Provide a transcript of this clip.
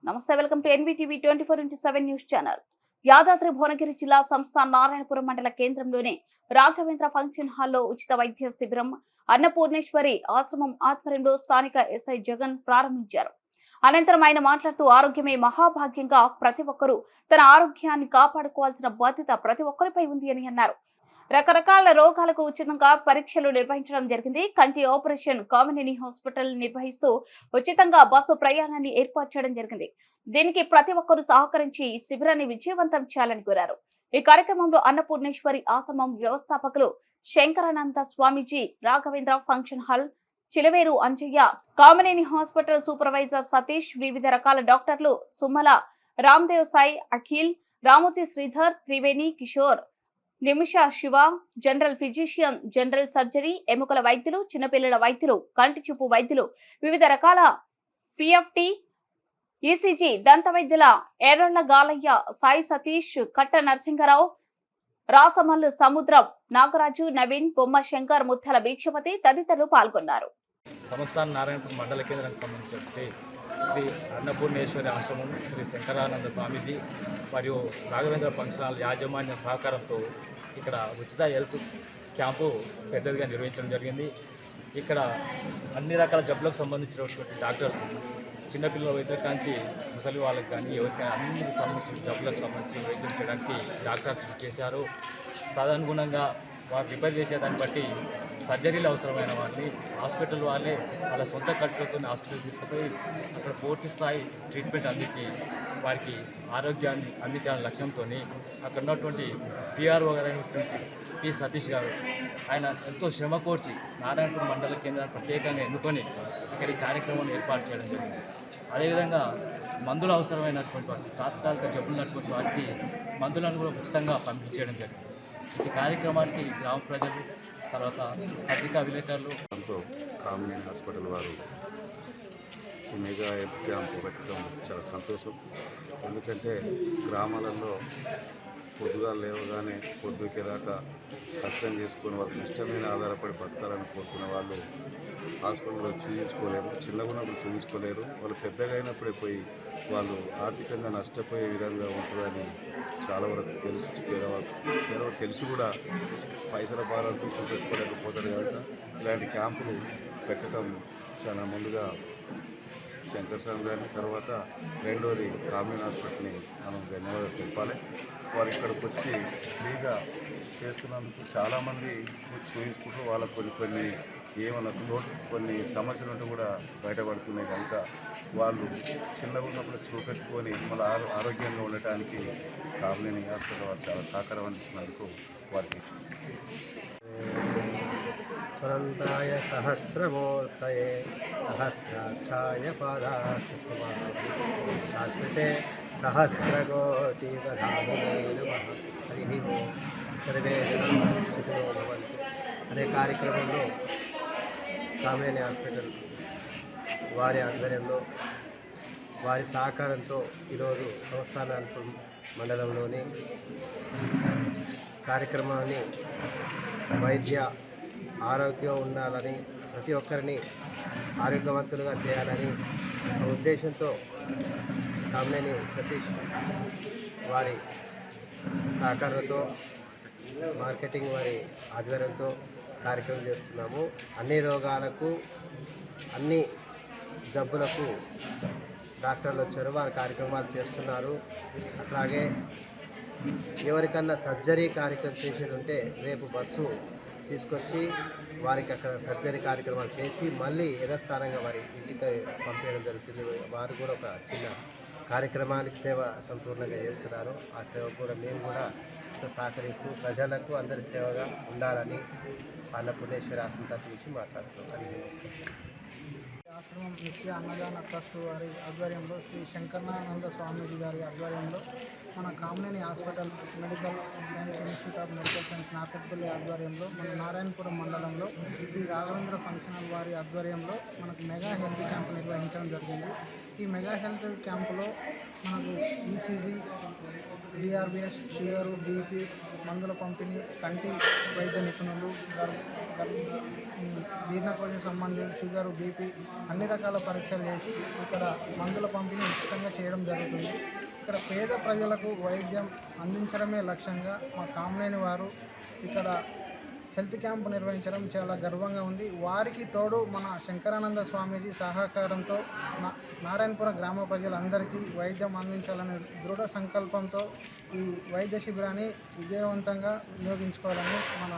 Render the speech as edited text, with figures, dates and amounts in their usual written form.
నమస్తే, welcome to NVTV 24/7 news channel. Yadadri Bhuvanagiri జిల్లా సంస్థ నారాయణపురం మండల కేంద్రంలోని రాఘవేంద్ర ఫంక్షన్ హాల్లో ఉచిత వైద్య శిబిరం అన్నపూర్ణేశ్వరి ఆశ్రమం ఆధ్వర్యంలో స్థానిక ఎస్ఐ జగన్ ప్రారంభించారు. అనంతరం ఆయన మాట్లాడుతూ, ఆరోగ్యమే మహాభాగ్యంగా ప్రతి ఒక్కరూ తన ఆరోగ్యాన్ని కాపాడుకోవాల్సిన బాధ్యత ప్రతి ఒక్కరిపై ఉంది అని అన్నారు. రకరకాల రోగాలకు ఉచితంగా పరీక్షలు నిర్వహించడం జరిగింది. కంటి ఆపరేషన్ కామినేని హాస్పిటల్ నిర్వహిస్తూ ఉచితంగా బస్సు ప్రయాణాన్ని ఏర్పాటు చేయడం జరిగింది. దీనికి ప్రతి ఒక్కరూ సహకరించి శిబిరాన్ని విజయవంతం చేయాలని కోరారు. ఈ కార్యక్రమంలో అన్నపూర్ణేశ్వరి ఆశ్రమం వ్యవస్థాపకులు Shankarananda Swamiji, Raghavendra function hall Chilaveru Anjaiah, Kamineni hospital supervisor Satish, వివిధ రకాల డాక్టర్లు Sumala, Ramdev Sai, Akhil, Ramoji Sridhar, Triveni, Kishore, Nimisha, Shiva, general physician, general surgery, ఎముకల వైద్యులు, చిన్నపిల్లల వైద్యులు, కంటి చూపు వైద్యులు, వివిధ రకాల పిఎఫ్టి, ఈసీజీ, దంత వైద్యుల ఎర్రళ్ల గాలయ్య, సాయి సతీష్, కట్ట నరసింగరావు, రాసమల్లు సముద్రం, నాగరాజు, నవీన్, బొమ్మ శంకర్, ముత్యాల భిక్షపతి తదితరులు పాల్గొన్నారు. సంస్థాన నారాయణపురం మండల కేంద్రానికి సంబంధించి శ్రీ అన్నపూర్ణేశ్వరి ఆశ్రమం, శ్రీ శంకరానంద స్వామీజీ మరియు రాఘవేంద్ర ఫంక్షన్ హాల్ యాజమాన్య సహకారంతో ఇక్కడ ఉచిత హెల్త్ క్యాంపు పెద్దదిగా నిర్వహించడం జరిగింది. ఇక్కడ అన్ని రకాల జబ్బులకు సంబంధించినటువంటి డాక్టర్స్, చిన్నపిల్లల వైద్యుల కాంచి ముసలి వాళ్ళకి కానీ ఎవరికైనా అన్ని సంబంధించిన జబ్బులకు సంబంధించి వైద్యం చేయడానికి డాక్టర్స్ చేశారు. తదనుగుణంగా వారు రిపేర్ చేసేదాన్ని బట్టి సర్జరీలు అవసరమైన వారిని హాస్పిటల్ వాళ్ళే వాళ్ళ సొంత ఖర్చులతో హాస్పిటల్ తీసుకుపోయి అక్కడ పూర్తి స్థాయి ట్రీట్మెంట్ అందించి వారికి ఆరోగ్యాన్ని అందించాలనే లక్ష్యంతో అక్కడ ఉన్నటువంటి పిఆర్ఓ గారైనటువంటి పి సతీష్ గారు ఆయన ఎంతో శ్రమ కోర్చి నారాయణపురం మండల కేంద్రాన్ని ప్రత్యేకంగా ఎన్నుకొని ఇక్కడ ఈ కార్యక్రమాన్ని ఏర్పాటు చేయడం జరిగింది. అదేవిధంగా మందులు అవసరమైనటువంటి వారికి, తాత్కాలిక జబ్బులున్నటువంటి వారికి మందులను కూడా ఉచితంగా పంపించేయడం జరిగింది. ఈ కార్యక్రమానికి గ్రామ ప్రజలు, తర్వాత పత్రికా విలేకరులు, కామినేని హాస్పిటల్ వారు ఈ మెగా హెల్త్ క్యాంపు పెట్టడం చాలా సంతోషం. ఎందుకంటే గ్రామాలలో పొద్దుగా లేవగానే పొద్దుకి దాకా కష్టం చేసుకుని వాళ్ళకి ఇష్టమైన ఆధారపడి బతకాలని కోరుకునే వాళ్ళు హాస్పిటల్లో చూపించుకోలేరు, చిన్నగా ఉన్నప్పుడు చూపించుకోలేరు. వాళ్ళు పెద్దగా అయినప్పుడే పోయి వాళ్ళు ఆర్థికంగా నష్టపోయే విధంగా ఉంటుందని చాలా వరకు తెలిసి కూడా పైసల భారాలతో చూపెట్టుకోలేకపోతారు. కాబట్టి ఇలాంటి క్యాంపులు పెట్టడం చాలా ముందుగా శంకర్ స్వామి గారిని, తర్వాత రెండోది కామినేని హాస్పిటల్ని మనం ధన్యవాదాలు తెలపాలి. వారు ఇక్కడికి వచ్చి ఫ్రీగా చేస్తున్నందుకు చాలామంది చూపించుకుంటూ వాళ్ళకు కొన్ని ఏమన్నా కొన్ని సమస్యలు ఉంటే కూడా బయటపడుతున్నాయి. కనుక వాళ్ళు చిన్నగా ఉన్నప్పుడు చూపెట్టుకొని మళ్ళీ ఆరోగ్యంగా ఉండటానికి కామినేని హాస్పిటల్ వారు చాలా సహకారం అందిస్తున్నందుకు వారికి స్వరంతాయ సహస్రమూర్తయే సహస్రాక్షాయ పాదాశ్రితే సహస్రకోటిపధామునే నమః. హరి ఓం. సర్వే జనాః సుఖినో భవంతు అనే కార్యక్రమంలో కామినేని హాస్పిటల్ వారి ఆధ్వర్యంలో, వారి సహకారంతో ఈరోజు సంస్థానాన్పురం మండలంలోని కార్యక్రమాన్ని వైద్య ఆరోగ్యం ఉండాలని, ప్రతి ఒక్కరిని ఆరోగ్యవంతులుగా చేయాలని ఉద్దేశంతో కామినేని సతీష్ వారి సహకారంతో, మార్కెటింగ్ వారి ఆధ్వర్యంతో కార్యక్రమం చేస్తున్నాము. అన్ని రోగాలకు, అన్ని జబ్బులకు డాక్టర్లు వచ్చారు, వారి కార్యక్రమాలు చేస్తున్నారు. అట్లాగే ఎవరికన్నా సర్జరీ కార్యక్రమం చేసేది ఉంటే రేపు బస్సు తీసుకొచ్చి వారికి అక్కడ సర్జరీ కార్యక్రమాలు చేసి మళ్ళీ యథాస్థానంగా వారి ఇంటికి పంపించడం జరుగుతుంది. వారు కూడా ఒక చిన్న కార్యక్రమానికి సేవ సంపూర్ణంగా చేస్తున్నారు. ఆ సేవ కూడా మేము కూడా సహకరిస్తూ ప్రజలకు అందరి సేవగా ఉండాలని అన్నపూర్ణేశ్వరి ఆశ్రమం తరఫు నుంచి మాట్లాడుతున్నాం. ఆశ్రమం నిత్య అన్నదాన ట్రస్ట్ వారి ఆధ్వర్యంలో, శ్రీ శంకరానంద స్వామీజీ గారి ఆధ్వర్యంలో, మన Kamineni hospital medical science institute of medical science Narketpally ఆధ్వర్యంలో, మన నారాయణపురం మండలంలో శ్రీ రాఘవేంద్ర ఫంక్షన్ హాల్ వారి ఆధ్వర్యంలో మనకు మెగా హెల్త్ క్యాంప్ నిర్వహించడం జరిగింది. ఈ మెగా హెల్త్ క్యాంపులో మనకు ఈసీజీ, డిఆర్బిఎస్, షుగరు, బీపీ, మందుల పంపిణీ, కంటి వైద్య నిపుణులు, జీర్ణకోశ సంబంధించి షుగరు, బీపీ అన్ని రకాల పరీక్షలు చేసి ఇక్కడ మందుల పంపిణీ ఉచితంగా చేయడం జరుగుతుంది. ఇక్కడ పేద ప్రజలకు వైద్యం అందించడమే లక్ష్యంగా మా కామినేని వారు ఇక్కడ హెల్త్ క్యాంపు నిర్వహించడం చాలా గర్వంగా ఉంది. వారికి తోడు మన శంకరానంద స్వామీజీ సహకారంతో నారాయణపురం గ్రామ ప్రజలందరికీ వైద్యం అందించాలనే దృఢ సంకల్పంతో ఈ వైద్య శిబిరాన్ని విజయవంతంగా వినియోగించుకోవాలని మన